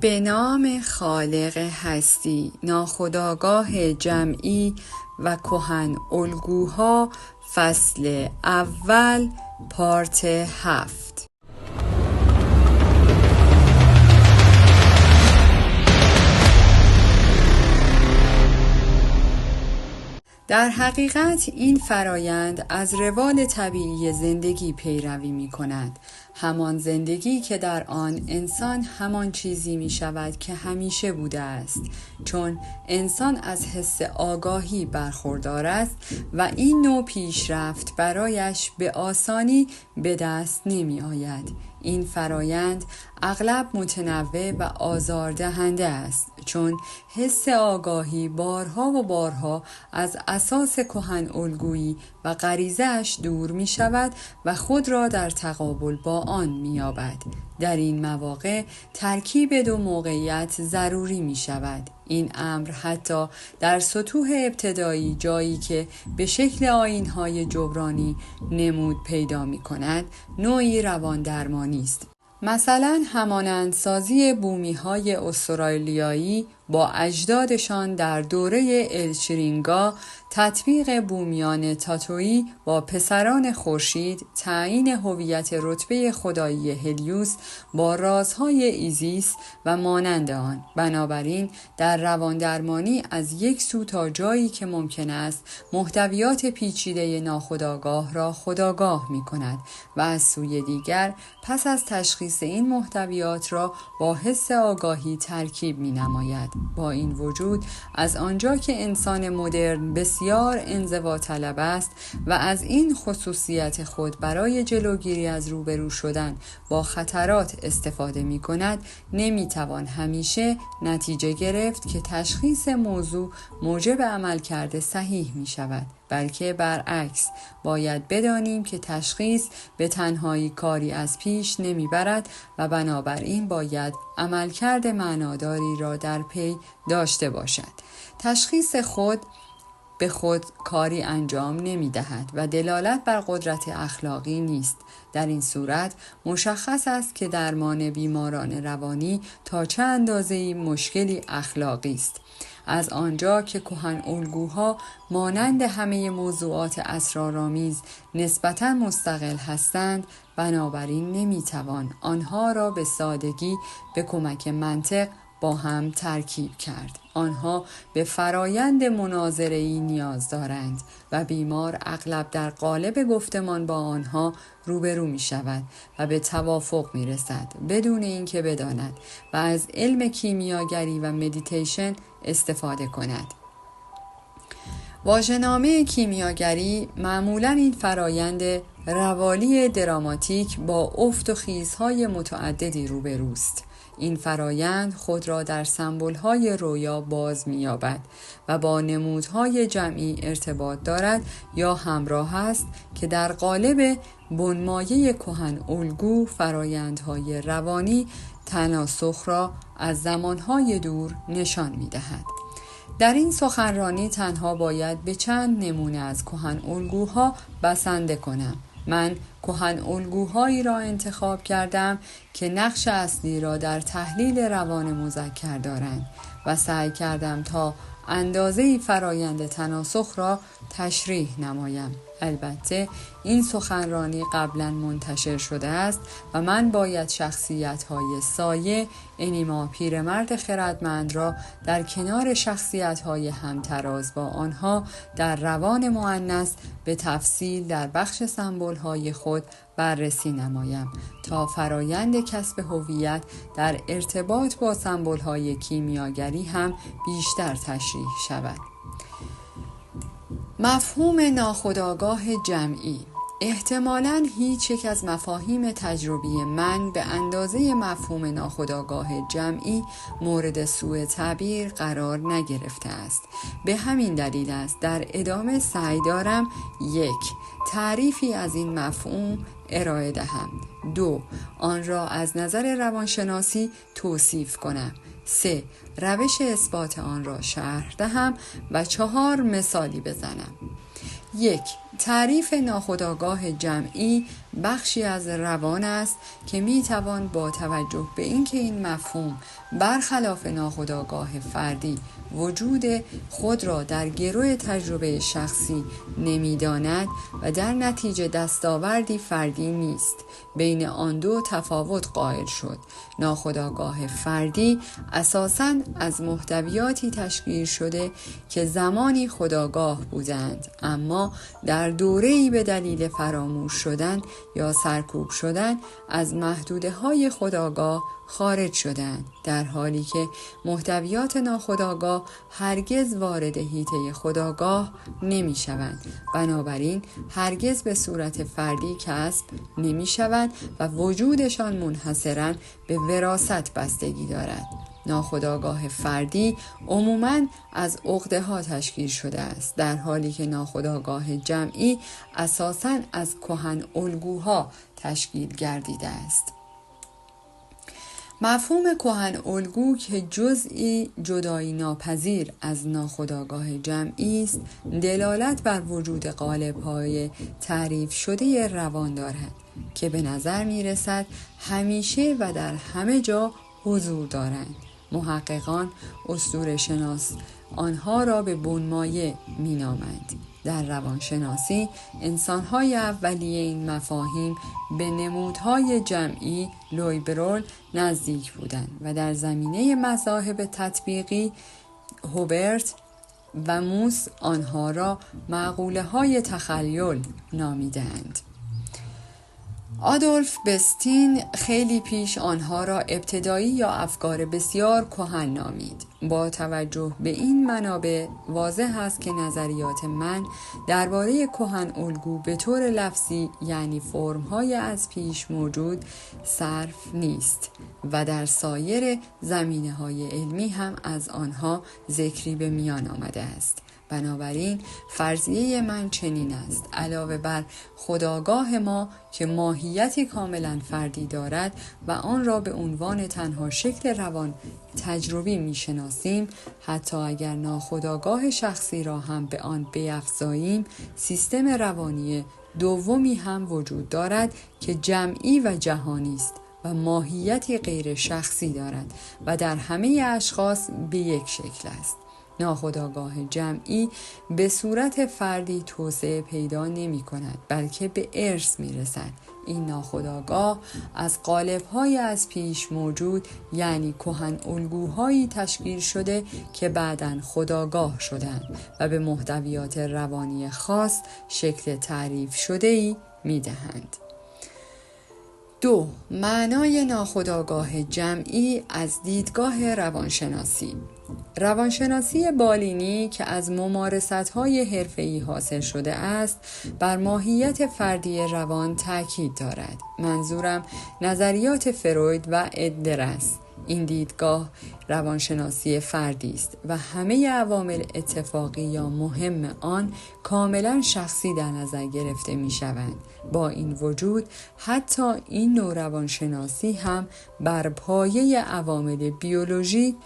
به نام خالق هستی. ناخودآگاه جمعی و کهن الگوها، فصل اول، پارت 7. در حقیقت این فرایند از روال طبیعی زندگی پیروی می کند. همان زندگی که در آن انسان همان چیزی می شود که همیشه بوده است، چون انسان از حس آگاهی برخوردار است و این نوع پیشرفت برایش به آسانی به دست نمی آید. این فرایند اغلب متنوع و آزاردهنده است، چون حس آگاهی بارها و بارها از اساس کهن الگویی و غریزه‌اش دور می شود و خود را در تقابل با آن می یابد. در این مواقع ترکیب دو موقعیت ضروری می شود. این امر حتی در سطوح ابتدایی، جایی که به شکل آیین‌های جبرانی نمود پیدا می کند، نوعی روان درمانی است. مثلا همانندسازی بومی‌های استرالیایی با اجدادشان در دوره الچرینگا، تطبیق بومیان تاتویی با پسران خورشید، تعیین هویت رتبه خدایی هلیوس با رازهای ایزیس و مانند آن. بنابراین در رواندرمانی از یک سو تا جایی که ممکن است محتویات پیچیده ناخودآگاه را خودآگاه می کند و از سوی دیگر پس از تشخیص این محتویات را با حس آگاهی ترکیب می نماید. با این وجود از آنجا که انسان مدرن بسیار انزوا طلب است و از این خصوصیت خود برای جلوگیری از روبرو شدن با خطرات استفاده می کند، نمی توان همیشه نتیجه گرفت که تشخیص موضوع موجب عملکرد صحیح می شود، بلکه برعکس. باید بدانیم که تشخیص به تنهایی کاری از پیش نمی برد و بنابراین باید عملکرد معناداری را در پی داشته باشد. تشخیص خود به خود کاری انجام نمی دهد و دلالت بر قدرت اخلاقی نیست. در این صورت مشخص است که درمان بیماران روانی تا چه اندازه‌ای مشکلی اخلاقی است. از آنجا که کهن الگوها مانند همه موضوعات اسرارآمیز نسبتاً مستقل هستند، بنابراین نمیتوان آنها را به سادگی به کمک منطق با هم ترکیب کرد. آنها به فرایند مناظره‌ای نیاز دارند و بیمار اغلب در قالب گفتمان با آنها روبرو می شود و به توافق می رسد بدون اینکه بداند و از علم کیمیاگری و مدیتیشن استفاده کند. واژه‌نامه کیمیاگری معمولاً این فرایند روالی دراماتیک با افت و خیزهای متعددی روبروست. این فرایند خود را در سمبول‌های رویا باز می‌یابد و با نمودهای جمعی ارتباط دارد یا همراه است که در قالب بنمایه کهن الگو فرایندهای روانی تناسخ را از زمانهای دور نشان می‌دهد. در این سخنرانی تنها باید به چند نمونه از کهن الگوها بسنده کنم. من کهن الگوهایی را انتخاب کردم که نقش اصلی را در تحلیل روان مذکر دارند و سعی کردم تا اندازه‌ای فرایند تناسخ را تشریح نمایم. البته این سخنرانی قبلا منتشر شده است و من باید شخصیت‌های سایه، انیما پیرمرد خردمند را در کنار شخصیت‌های همتراز با آنها در روان مؤنث به تفصیل در بخش سمبول‌های خود بررسی نمایم تا فرایند کسب هویت در ارتباط با سمبول‌های کیمیاگری هم بیشتر تشریح شود. مفهوم ناخودآگاه جمعی. احتمالاً هیچ یک از مفاهیم تجربی من به اندازه مفهوم ناخودآگاه جمعی مورد سوء تعبیر قرار نگرفته است. به همین دلیل است در ادامه سعی دارم 1. تعریفی از این مفهوم ارائه دهم. 2. آن را از نظر روانشناسی توصیف کنم. 3. روش اثبات آن را شرح دهم و 4. مثالی بزنم. 1. تعریف ناخودآگاه جمعی بخشی از روان است که میتوان با توجه به اینکه این مفهوم برخلاف ناخودآگاه فردی وجود خود را در گرو تجربه شخصی نمیداند و در نتیجه دستاوردی فردی نیست، بین آن دو تفاوت قائل شد. ناخودآگاه فردی اساساً از محتویاتی تشکیل شده که زمانی خودآگاه بودند، اما در دوره‌ای به دلیل فراموش شدن یا سرکوب شدن از محدوده‌های خودآگاه خارج شدند، در حالی که محتویات ناخودآگاه هرگز وارد حیطه خودآگاه نمی شوند، بنابراین هرگز به صورت فردی کسب نمی شوند و وجودشان منحصراً به وراثت بستگی دارد. ناخودآگاه فردی عموماً از عقده‌ها تشکیل شده است، در حالی که ناخودآگاه جمعی اساساً از کهن الگوها تشکیل گردیده است. مفهوم کهن الگو که جزئی جدایی ناپذیر از ناخودآگاه جمعی است، دلالت بر وجود قالب‌های تعریف شده روان دارد که به نظر می‌رسد همیشه و در همه جا حضور دارند. محققان اسطوره‌شناس آنها را به بنمایه می‌نامند. در روانشناسی انسان‌های اولیه این مفاهیم به نمودهای جمعی لویبرول نزدیک بودند و در زمینه مذاهب تطبیقی هوبرت و موس آنها را معقوله‌های تخیل نامیدند. آدولف بستین خیلی پیش آنها را ابتدایی یا افکار بسیار کهن نامید. با توجه به این منابع واضح است که نظریات من درباره کهن الگو به طور لفظی، یعنی فرم‌های از پیش موجود، صرف نیست و در سایر زمینه‌های علمی هم از آنها ذکری به میان آمده است. بنابراین فرضیه من چنین است: علاوه بر خودآگاه ما که ماهیتی کاملا فردی دارد و آن را به عنوان تنها شکل روان تجربی میشناسیم، حتی اگر ناخودآگاه شخصی را هم به آن بیفزاییم، سیستم روانی دومی هم وجود دارد که جمعی و جهانی است و ماهیتی غیر شخصی دارد و در همه اشخاص به یک شکل است. ناخودآگاه جمعی به صورت فردی توسعه پیدا نمی کند، بلکه به ارث می رسد. این ناخودآگاه از قالب‌های از پیش موجود، یعنی کهن الگوهایی تشکیل شده که بعداً خودآگاه شدند و به محتویات روانی خاص شکل تعریف شده‌ای می دهند. 2. معنای ناخودآگاه جمعی از دیدگاه روانشناسی. روانشناسی بالینی که از ممارست‌های حرفه‌ای حاصل شده است، بر ماهیت فردی روان تاکید دارد. منظورم نظریات فروید و ادلر است. این دیدگاه روانشناسی فردی است و همه عوامل اتفاقی یا مهم آن کاملا شخصی در نظر گرفته می شوند. با این وجود حتی این نوع روانشناسی هم بر پایه عوامل بیولوژیک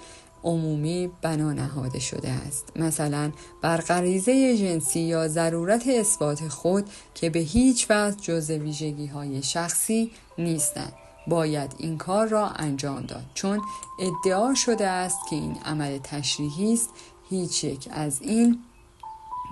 عمومی بنا نهاده شده است، مثلا بر غریزه جنسی یا ضرورت اثبات خود که به هیچ وجه جزء ویژگی‌های شخصی نیستند. باید این کار را انجام داد چون ادعا شده است که این عمل تشریحی است. هیچ یک از این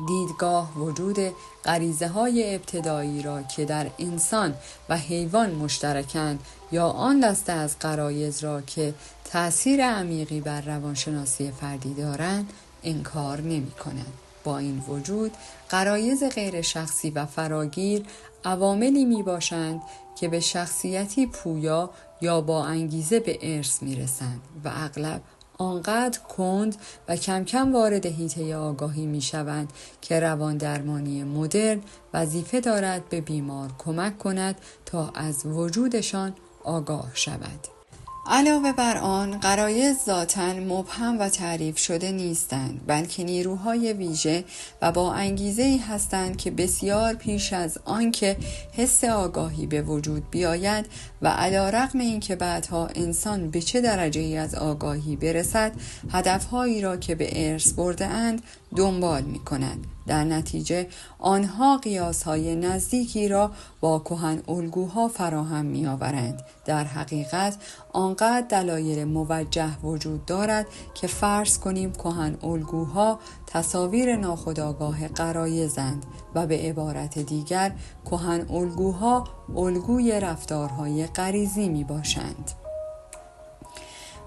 دیدگاه وجود غریزه‌های ابتدایی را که در انسان و حیوان مشترکند یا آن دسته از غرایز را که تأثیر عمیقی بر روانشناسی فردی دارند انکار نمی‌کنند. با این وجود غرایز غیر شخصی و فراگیر عواملی میباشند که به شخصیتی پویا یا با انگیزه به ارث میرسند و اغلب آنقدر کند و کم کم وارد حیطه آگاهی میشوند که روان درمانی مدرن وظیفه دارد به بیمار کمک کند تا از وجودشان آگاه شود. علاوه بر آن، غرایز ذاتاً مبهم و تعریف شده نیستند، بلکه نیروهای ویژه و با انگیزه‌ای هستند که بسیار پیش از آن که حس آگاهی به وجود بیاید و علی رغم اینکه بعدها انسان به چه درجه‌ای از آگاهی برسد، هدفهایی را که به ارث برده اند دنبال می کنند. در نتیجه آنها قیاس‌های نزدیکی را با کهن الگوها فراهم می‌آورند. در حقیقت آنقدر دلایل موجه وجود دارد که فرض کنیم کهن الگوها تصاویر ناخودآگاه غرایزند و به عبارت دیگر کهن الگوها الگوی رفتارهای غریزی میباشند.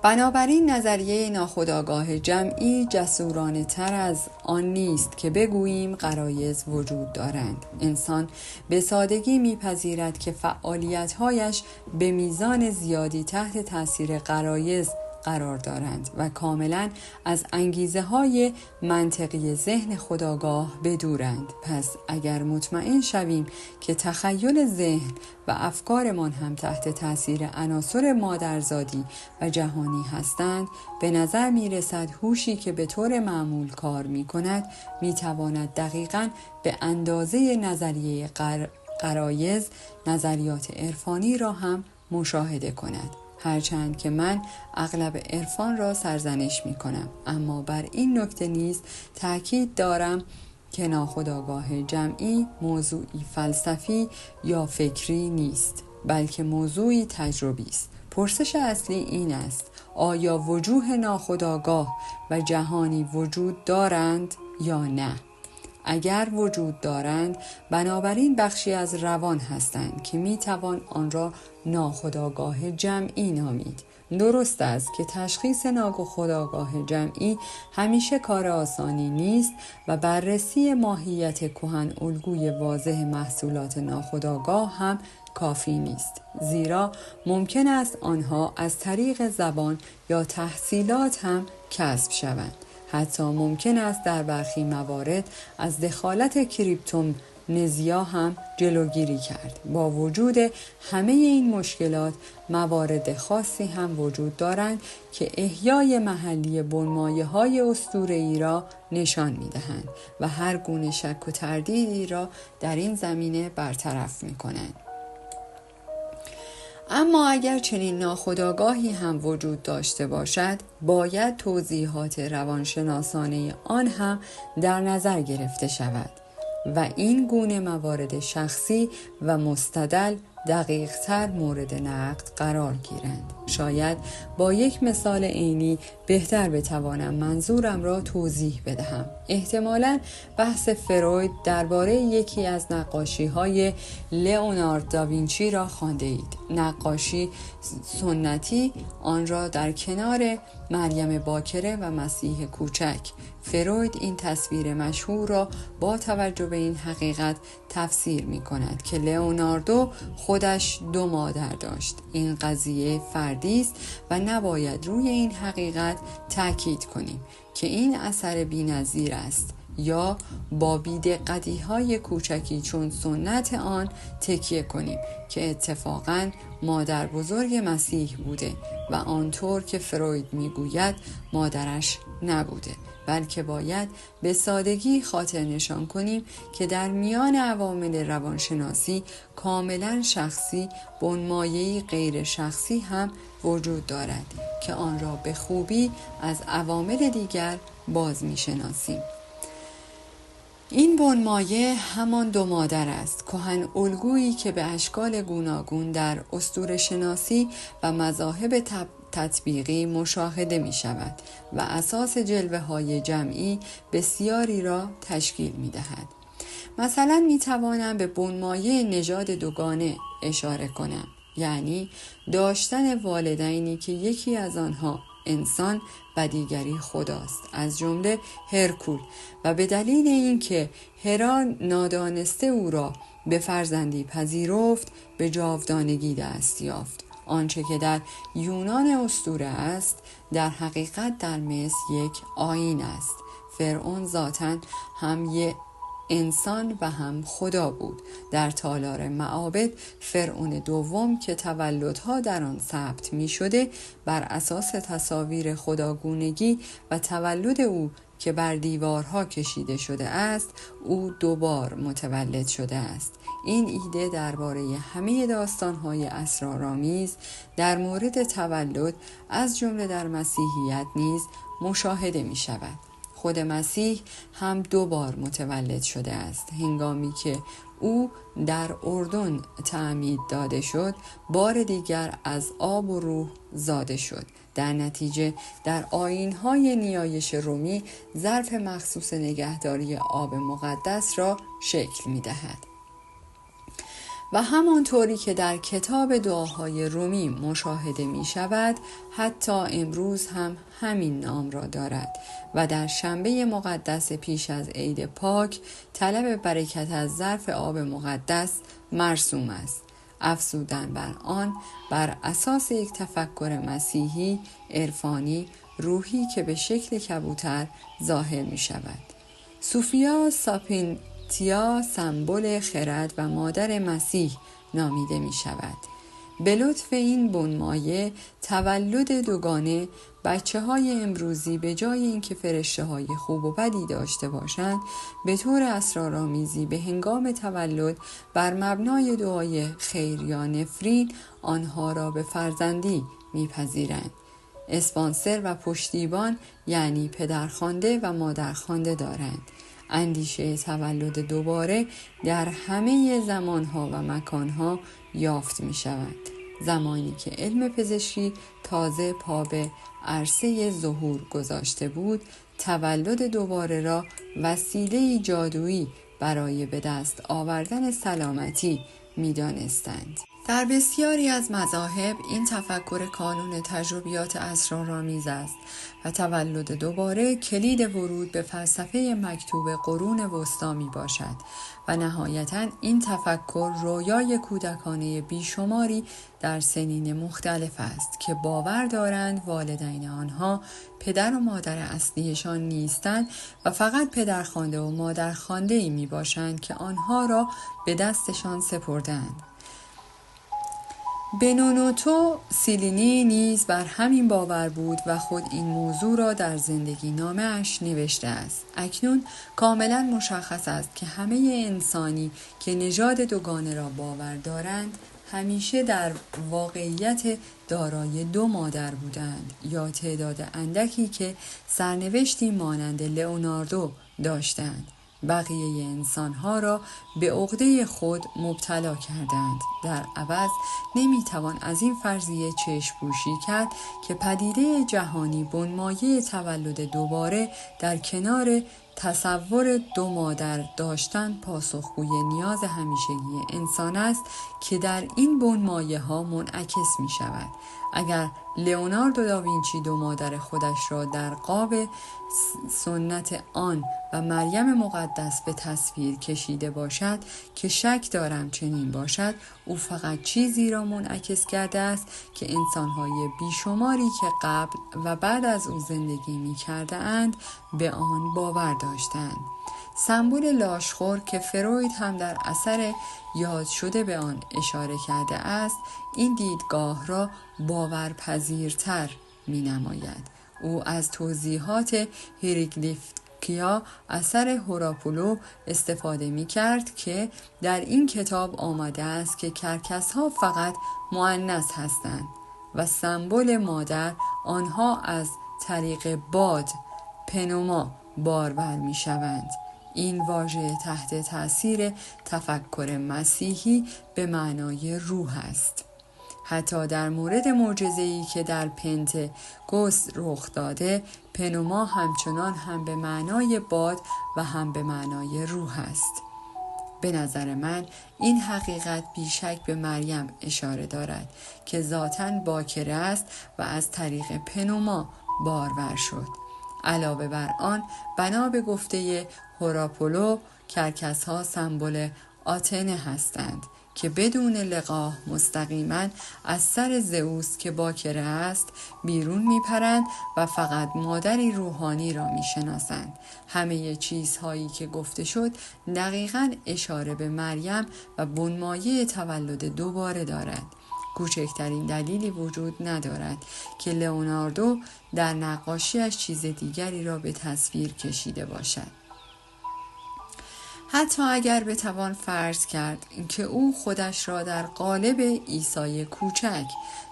بنابراین نظریه ناخودآگاه جمعی جسورانه تر از آن نیست که بگوییم غرایز وجود دارند. انسان به سادگی میپذیرد که فعالیت‌هایش به میزان زیادی تحت تاثیر غرایز قرار دارند و کاملا از انگیزه های منطقی ذهن خودآگاه بدورند. پس اگر مطمئن شویم که تخیل ذهن و افکارمان هم تحت تاثیر عناصر مادرزادی و جهانی هستند، به نظر می رسد هوشی که به طور معمول کار می کند می تواند دقیقاً به اندازه نظریه غرایز نظریات عرفانی را هم مشاهده کند. هرچند که من اغلب عرفان را سرزنش می کنم، اما بر این نکته نیز تأکید دارم که ناخودآگاه جمعی موضوعی فلسفی یا فکری نیست، بلکه موضوعی تجربی است. پرسش اصلی این است: آیا وجوه ناخودآگاه و جهانی وجود دارند یا نه؟ اگر وجود دارند، بنابراین بخشی از روان هستند که میتوان آن را ناخودآگاه جمعی نامید. درست است که تشخیص ناخودآگاه جمعی همیشه کار آسانی نیست و بررسی ماهیت کهن الگوی واضح محصولات ناخودآگاه هم کافی نیست، زیرا ممکن است آنها از طریق زبان یا تحصیلات هم کسب شوند. حتی ممکن است در برخی موارد از دخالت کریپتومنزیا هم جلوگیری کرد. با وجود همه این مشکلات، موارد خاصی هم وجود دارند که احیای محلی بنمایه‌های اسطوره‌ای را نشان می‌دهند و هر گونه شک و تردیدی را در این زمینه برطرف می‌کنند. اما اگر چنین ناخودآگاهی هم وجود داشته باشد، باید توضیحات روانشناسانه آن هم در نظر گرفته شود و این گونه موارد شخصی و مستدل دقیق‌تر مورد نقد قرار گیرند. شاید با یک مثال عینی بهتر بتوانم منظورم را توضیح بدهم. احتمالاً بحث فروید درباره یکی از نقاشی‌های لئونارد داوینچی را خوانده اید. نقاشی سنتی آن را در کنار مریم باکره و مسیح کوچک. فروید این تصویر مشهور را با توجه به این حقیقت تفسیر می کند که لئوناردو خودش 2 مادر داشت. این قضیه فردی است و نباید روی این حقیقت تأکید کنیم که این اثر بی‌نظیر است یا با بی‌دقتی‌های کوچکی چون سنت آن تکیه کنیم که اتفاقاً مادر بزرگ مسیح بوده و آنطور که فروید میگوید مادرش نبوده، بلکه باید به سادگی خاطر نشان کنیم که در میان عوامل روانشناسی کاملا شخصی بنمایه‌ای غیر شخصی هم وجود دارد که آن را به خوبی از عوامل دیگر باز می‌شناسیم. این بنمایه همان 2 مادر است، کهن الگویی که به اشکال گوناگون در اسطوره‌شناسی و مذاهب تطبیقی مشاهده می شود و اساس جلوه‌های جمعی بسیاری را تشکیل می دهد. مثلا می توانم به بنمایه نژاد دوگانه اشاره کنم، یعنی داشتن والدینی که یکی از آنها انسان و دیگری خداست، از جمله هرکول، و به دلیل اینکه هرا نادانسته او را به فرزندی پذیرفت به جاودانگی دست یافت. آنچه که در یونان اسطوره است در حقیقت در مصر یک آیین است. فرعون ذاتاً هم انسان و هم خدا بود. در تالار معابد فرعون دوم که تولدها در آن ثبت می شده بر اساس تصاویر خداگونگی و تولد او که بر دیوارها کشیده شده است، او 2 بار متولد شده است. این ایده درباره همه داستان‌های اسرارآمیز در مورد تولد از جمله در مسیحیت نیز مشاهده می شود. خود مسیح هم 2 بار متولد شده است. هنگامی که او در اردن تعمید داده شد، بار دیگر از آب و روح زاده شد. در نتیجه در آیین‌های نیایش رومی ظرف مخصوص نگهداری آب مقدس را شکل می‌دهد. و همانطوری که در کتاب دعاهای رومی مشاهده می شود، حتی امروز هم همین نام را دارد و در شنبه مقدس پیش از عید پاک طلب برکت از ظرف آب مقدس مرسوم است. افزودن بر آن بر اساس یک تفکر مسیحی، عرفانی، روحی که به شکل کبوتر ظاهر می شود. سوفیا ساپینتیا سمبل خرد و مادر مسیح نامیده می شود. به لطف این بنمایه تولد دوگانه، بچه های امروزی به جای اینکه فرشته های خوب و بدی داشته باشند، به طور اسرارآمیزی به هنگام تولد بر مبنای دعای خیر یا نفرین آنها را به فرزندی میپذیرند. اسپانسر و پشتیبان یعنی پدرخوانده و مادرخوانده دارند. اندیشه تولد دوباره در همه زمانها و مکانها یافت می شود. زمانی که علم پزشکی تازه پا به عرصه ظهور گذاشته بود، تولد دوباره را وسیله جادویی برای به دست آوردن سلامتی می دانستند. در بسیاری از مذاهب این تفکر کانون تجربیات اسرارآمیز است و تولد دوباره کلید ورود به فلسفه مکتوب قرون وسطی می باشد و نهایتاً این تفکر رویای کودکانه بیشماری در سنین مختلف است که باور دارند والدین آنها پدر و مادر اصلیشان نیستند و فقط پدرخوانده و مادرخوانده‌ای می باشند که آنها را به دستشان سپردند. بنونوتو سیلینی نیز بر همین باور بود و خود این موضوع را در زندگی نامه اش نوشته است. اکنون کاملا مشخص است که همه انسانی که نژاد دوگانه را باور دارند همیشه در واقعیت دارای 2 مادر بودند یا تعداد اندکی که سرنوشتی مانند لئوناردو داشتند. بقیه انسانها را به عقده خود مبتلا کردند. در عوض نمیتوان از این فرضیه چشم پوشی کرد که پدیده جهانی بنمایه تولد دوباره در کنار تصور 2 مادر داشتن پاسخگوی نیاز همیشگی انسان است که در این بنمایه ها منعکس می شود. اگر لئوناردو داوینچی 2 مادر خودش را در قاب سنت آن و مریم مقدس به تصویر کشیده باشد که شک دارم چنین باشد، او فقط چیزی را منعکس کرده است که انسان‌های بیشماری که قبل و بعد از او زندگی می‌کرده اند به آن باور داشتند. سمبل لاشخور که فروید هم در اثر یاد شده به آن اشاره کرده است، این دیدگاه را باورپذیرتر می‌نماید. او از توضیحات هیراگلیفیکیا اثر هوراپولو استفاده می‌کرد که در این کتاب آمده است که کرکس‌ها فقط مؤنث هستند و سمبل مادر آنها از طریق باد پنوما بارور می‌شوند. این واژه تحت تأثیر تفکر مسیحی به معنای روح است. حتی در مورد معجزه‌ای که در پنتکوست رخ داده، پنوما همچنان هم به معنای باد و هم به معنای روح است. به نظر من این حقیقت بیشک به مریم اشاره دارد که ذاتاً باکره است و از طریق پنوما بارور شد. علاوه بر آن، بنا به گفته هوراپولو، کرکس‌ها سمبل آتنه هستند که بدون لقاح مستقیما از سر زئوس که باکره است بیرون میپرند و فقط مادری روحانی را میشناسند. همه چیزهایی که گفته شد دقیقاً اشاره به مریم و بنمایه تولد دوباره دارد. کوچکترین دلیلی وجود ندارد که لئوناردو در نقاشیش چیز دیگری را به تصویر کشیده باشد. حتی اگر بتوان فرض کرد که او خودش را در قالب عیسی کوچک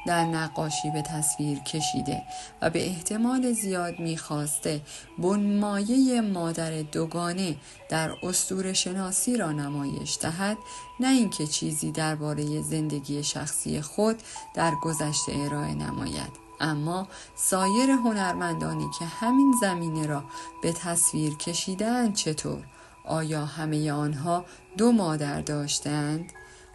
در نقاشی به تصویر کشیده و به احتمال زیاد می‌خواسته بنمایه مادر دوگانه در اسطوره شناسی را نمایش دهد، نه اینکه چیزی درباره زندگی شخصی خود در گذشته ارائه نماید. اما سایر هنرمندانی که همین زمینه را به تصویر کشیدند چطور؟ آیا همه آنها 2 مادر داشتند؟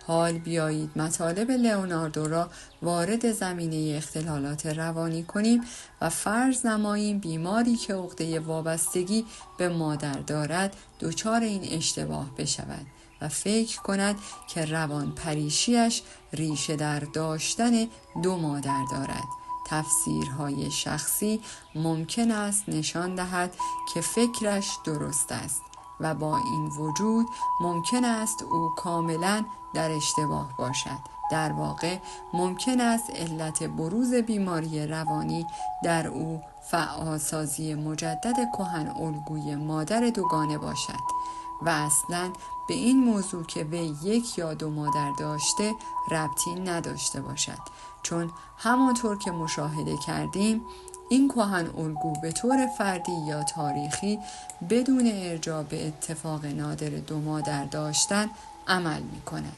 حال بیایید مطالب لئوناردو را وارد زمینه اختلالات روانی کنیم و فرض نماییم بیماری که عقده وابستگی به مادر دارد دچار این اشتباه بشود و فکر کند که روان پریشیش ریشه در داشتن 2 مادر دارد. تفسیرهای شخصی ممکن است نشان دهد که فکرش درست است و با این وجود ممکن است او کاملا در اشتباه باشد. در واقع ممکن است علت بروز بیماری روانی در او فعالسازی مجدد کهن الگوی مادر دوگانه باشد و اصلاً به این موضوع که وی 1 یا 2 مادر داشته ربطی نداشته باشد، چون همانطور که مشاهده کردیم این کهن الگو به طور فردی یا تاریخی بدون ارجاع به اتفاق نادر 2 مادر داشتن عمل می کند.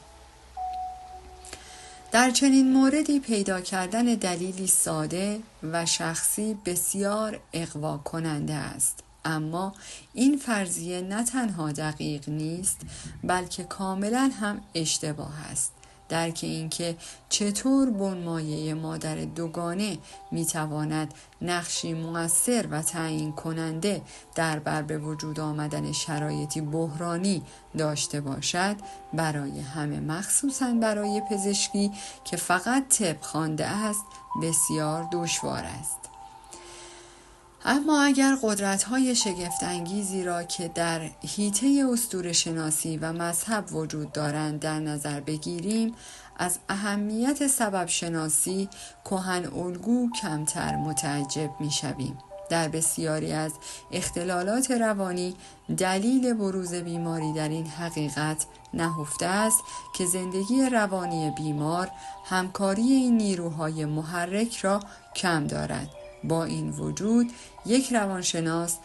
در چنین موردی پیدا کردن دلیلی ساده و شخصی بسیار اغوا کننده است، اما این فرضیه نه تنها دقیق نیست بلکه کاملا هم اشتباه است. درک اینکه چطور بنمایه مادر دوگانه میتواند نقشی مؤثر و تعیین کننده در بر به وجود آمدن شرایطی بحرانی داشته باشد برای همه، مخصوصاً برای پزشکی که فقط طب خوانده است، بسیار دشوار است. اما اگر قدرت‌های شگفت‌انگیزی را که در حیطه اسطوره شناسی و مذهب وجود دارند در نظر بگیریم، از اهمیت سبب شناسی کهن الگو کمتر متعجب می‌شویم. در بسیاری از اختلالات روانی دلیل بروز بیماری در این حقیقت نهفته است که زندگی روانی بیمار همکاری این نیروهای محرک را کم دارد. با این وجود یک روانشناس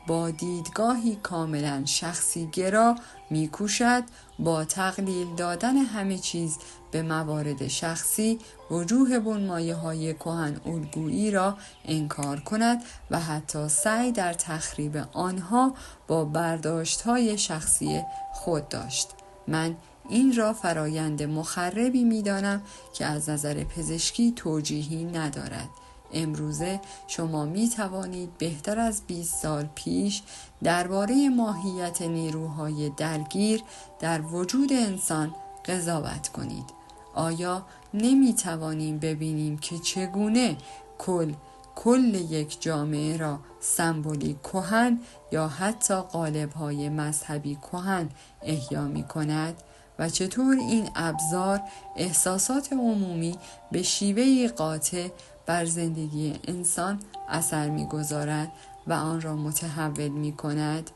با دیدگاهی کاملا شخصی گرا می‌کوشد با تقلیل دادن همه چیز به موارد شخصی وجوه بنمایه‌های کهن الگویی را انکار کند و حتی سعی در تخریب آنها با برداشت‌های شخصی خود داشت. من این را فرایند مخربی می‌دانم که از نظر پزشکی توجیهی ندارد. امروزه شما می توانید بهتر از 20 سال پیش درباره ماهیت نیروهای درگیر در وجود انسان قضاوت کنید. آیا نمی توانیم ببینیم که چگونه کل یک جامعه را سمبولی کهن یا حتی قالب‌های مذهبی کهن احیا می کند و چطور این ابزار احساسات عمومی به شیوهی قاطع بر زندگی انسان اثر می‌گذارد و آن را متحول می‌کند؟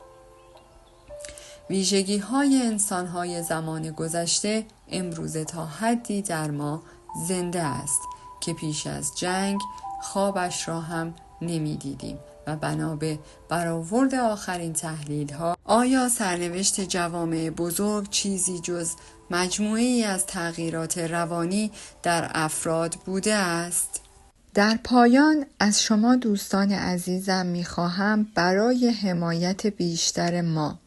ویژگی‌های انسان‌های زمان گذشته امروزه تا حدی در ما زنده است که پیش از جنگ خوابش را هم نمی‌دیدیم و بنا به برآورد آخرین تحلیل‌ها آیا سرنوشت جوامع بزرگ چیزی جز مجموعه‌ای از تغییرات روانی در افراد بوده است؟ در پایان از شما دوستان عزیزم می‌خواهم برای حمایت بیشتر ما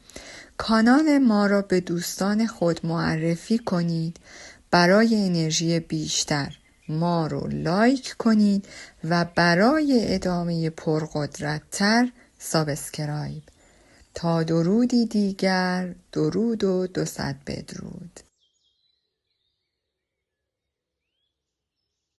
کانال ما را به دوستان خود معرفی کنید. برای انرژی بیشتر ما رو لایک کنید و برای ادامه پرقدرت‌تر سابسکرایب. تا درودی دیگر، درود و 200 بدرود.